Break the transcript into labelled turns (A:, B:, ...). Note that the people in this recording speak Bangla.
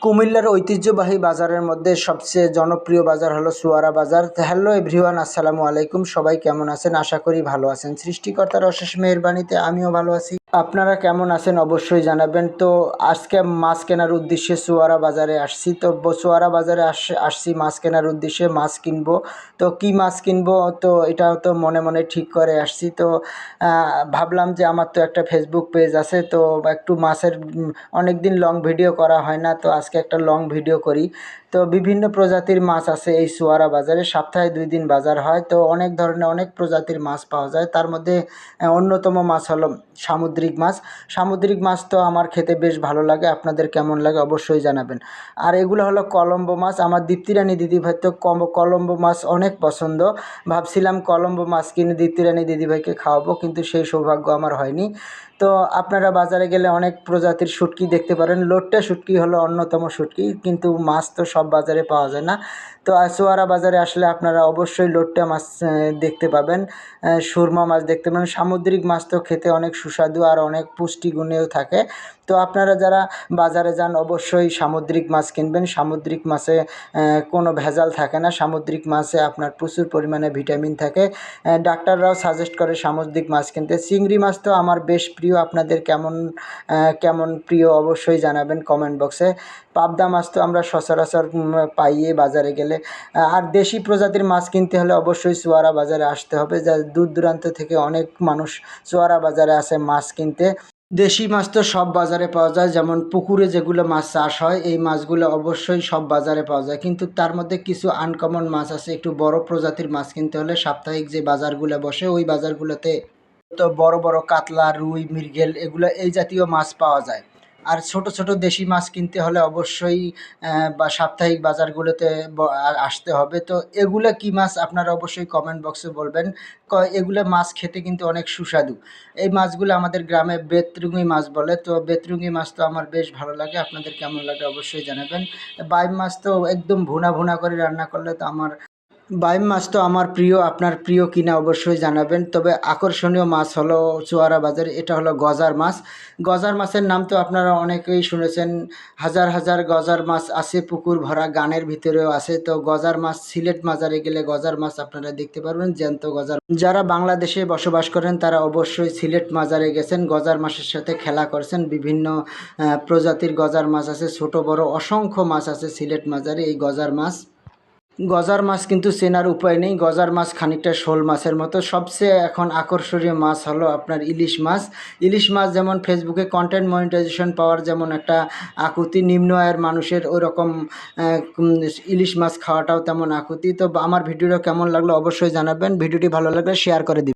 A: কুমিল্লার ঐতিহ্যবাহী বাজারের মধ্যে সবচেয়ে জনপ্রিয় বাজার হলো চুয়ারা বাজার। তো হ্যালো এভরিওয়ান, আসসালামু আলাইকুম। সবাই কেমন আছেন? আশা করি ভালো আছেন। সৃষ্টিকর্তার অশেষ মেহেরবানিতে আমিও ভালো আছি। আপনারা কেমন আছেন অবশ্যই জানাবেন। তো আজকে মাছ কেনার উদ্দেশ্যে চুয়ারা বাজারে আসছি। তো চুয়ারা বাজারে আসছি মাছ কেনার উদ্দেশ্যে, মাছ কিনবো। তো কি মাছ কিনবো তো এটাও তো মনে মনে ঠিক করে আসছি। তো ভাবলাম যে আমার তো একটা ফেসবুক পেজ আছে, তো একটু মাছের অনেক দিন লং ভিডিও করা হয় না, তো আজকে একটা লং ভিডিও করি। তো বিভিন্ন প্রজাতির মাছ আছে এই চুয়ারা বাজারে। সপ্তাহে 2 দিন বাজার হয়, তো অনেক ধরনের অনেক প্রজাতির মাছ পাওয়া যায়। তার মধ্যে অন্যতম মাছ হলো সামুদ্রিক মাছ। সামুদ্রিক মাছ তো আমার খেতে বেশ ভালো লাগে, আপনাদের কেমন লাগে অবশ্যই জানাবেন। আর এগুলো হলো কলম্বো মাছ। আমার দীপ্তিরানী দিদিভাই তো কলম্বো মাছ অনেক পছন্দ। ভাবছিলাম কলম্বো মাছ কিনে দীপ্তিরানী দিদিভাইকে খাওয়াবো, কিন্তু সেই সৌভাগ্য আমার হয়নি। তো আপনারা বাজারে গেলে অনেক প্রজাতির শুটকি দেখতে পারেন। লোট্টা শুটকি হলো অন্যতম শুটকি, কিন্তু মাছ তো সব বাজারে পাওয়া যায় না। তো চুয়ারা বাজারে আসলে আপনারা অবশ্যই লোট্টা মাছ দেখতে পাবেন, সুরমা মাছ দেখতে পাবেন। সামুদ্রিক মাছ তো খেতে অনেক সুস্বাদু আর অনেক পুষ্টিগুণেও থাকে। তো আপনারা যারা বাজারে যান অবশ্যই সামুদ্রিক মাছ কিনবেন। সামুদ্রিক মাছে কোনো ভেজাল থাকে না। সামুদ্রিক মাছে আপনার প্রচুর পরিমাণে ভিটামিন থাকে। ডাক্তাররাও সাজেস্ট করে সামুদ্রিক মাছ কিনতে। চিংড়ি মাছ তো আমার বেশ প্রিয়। আপনাদের কেমন প্রিয় অবশ্যই জানাবেন কমেন্ট বক্সে। পাবদা মাছ তো আমরা সচরাচর পাইয়ে বাজারে গেলে। আর দেশি প্রজাতির মাছ কিনতে হলে অবশ্যই চুয়ারা বাজারে আসতে হবে। যা দূর দূরান্ত থেকে অনেক মানুষ চুয়ারা বাজারে আসে মাছ কিনতে। দেশি মাছ তো সব বাজারে পাওয়া যায়, যেমন পুকুরে যেগুলো মাছ চাষ হয় এই মাছগুলো অবশ্যই সব বাজারে পাওয়া যায়, কিন্তু তার মধ্যে কিছু আনকমন মাছ আছে। একটু বড় প্রজাতির মাছ কিনতে হলে সাপ্তাহিক যে বাজারগুলো বসে ওই বাজারগুলোতে তো বড় বড় কাতলা, রুই, মৃগেল এগুলো এই জাতীয় মাছ পাওয়া যায়। আর ছোট ছোট দেশি মাছ কিনতে হলে অবশ্যই বা সাপ্তাহিক বাজারগুলোতে আসতে হবে। তো এগুলো কি মাছ আপনারা অবশ্যই কমেন্ট বক্সে বলবেন। এগুলো মাছ খেতে কিন্তু অনেক সুস্বাদু। এই মাছগুলো আমাদের গ্রামে বেতরুঙ্গি মাছ বলে। তো বেতরুঙ্গি মাছ তো আমার বেশ ভালো লাগে, আপনাদের কেমন লাগে অবশ্যই জানাবেন। বাইম মাছ তো একদম ভুনা ভুনা করে রান্না করলে তো বাইম মাছ তো আমার প্রিয়। আপনার প্রিয় কিনা অবশ্যই জানাবেন। তবে আকর্ষণীয় মাছ হলো চুয়ারা বাজারে, এটা হলো গজার মাছ। গজার মাছের নাম তো আপনারা অনেকেই শুনেছেন। হাজার হাজার গজার মাছ আছে পুকুর ভরা, গানের ভিতরেও আছে। তো গজার মাছ সিলেট বাজারে গেলে গজার মাছ আপনারা দেখতে পারবেন, জ্যান্ত গজার। যারা বাংলাদেশে বসবাস করেন তারা অবশ্যই সিলেট বাজারে গেছেন, গজার মাছের সাথে খেলা করছেন। বিভিন্ন প্রজাতির গজার মাছ আছে, ছোট বড় অসংখ্য মাছ আছে সিলেট বাজারে। এই গজার মাছ কিন্তু চেনার উপায় নেই। গজার মাছ খানিকটা শোল মাছের মতো। সবচেয়ে এখন আকর্ষণীয় মাছ হলো আপনার ইলিশ মাছ। ইলিশ মাছ যেমন ফেসবুকে কন্টেন্ট মনিটাইজেশন পাওয়ার যেমন একটা আকুতি, নিম্ন আয়ের মানুষের ওই রকম ইলিশ মাছ খাওয়াটাও তেমন আকুতি। তো আমার ভিডিওটা কেমন লাগলো অবশ্যই জানাবেন। ভিডিওটি ভালো লাগলে শেয়ার করে দিবেন।